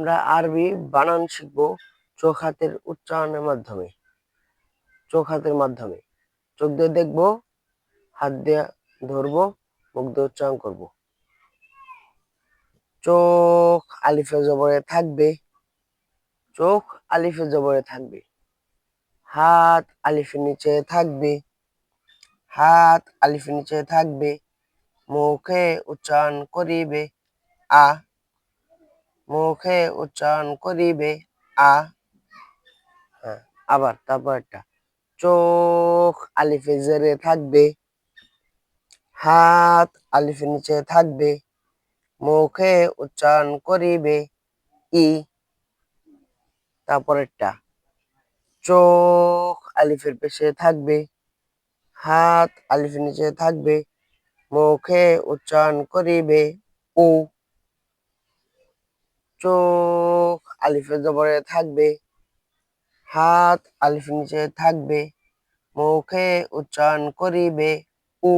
আমরা আরবি বানান শিখব চোখ হাতের উচ্চারণের মাধ্যমে। চোখ হাতের মাধ্যমে চোখ দিয়ে দেখবো, হাত দিয়ে ধরবো, মুখ দিয়ে উচ্চারণ করব। চোখ আলিফে জবরে থাকবে, চোখ আলিফে জবরে থাকবে। হাত আলিফের নিচে থাকবে, হাত আলিফের নিচে থাকবে। মুখে উচ্চারণ করিবে আ, মুখে উচ্চারণ করিবে আ। হ্যাঁ, আবার তারপর একটা চোখ আলিফে জেরে থাকবে, হাত আলিফের নিচে থাকবে, মুখে উচ্চারণ করিবে ই। তারপরেরটা চোখ আলিফের পেশে থাকবে, হাত আলিফের নিচে থাকবে, মুখে উচ্চারণ করিবে উ। চোখ আলিফের জবরে থাকবে, হাত আলিফের নিচে থাকবে, মুখে উচ্চারণ করিবে উ।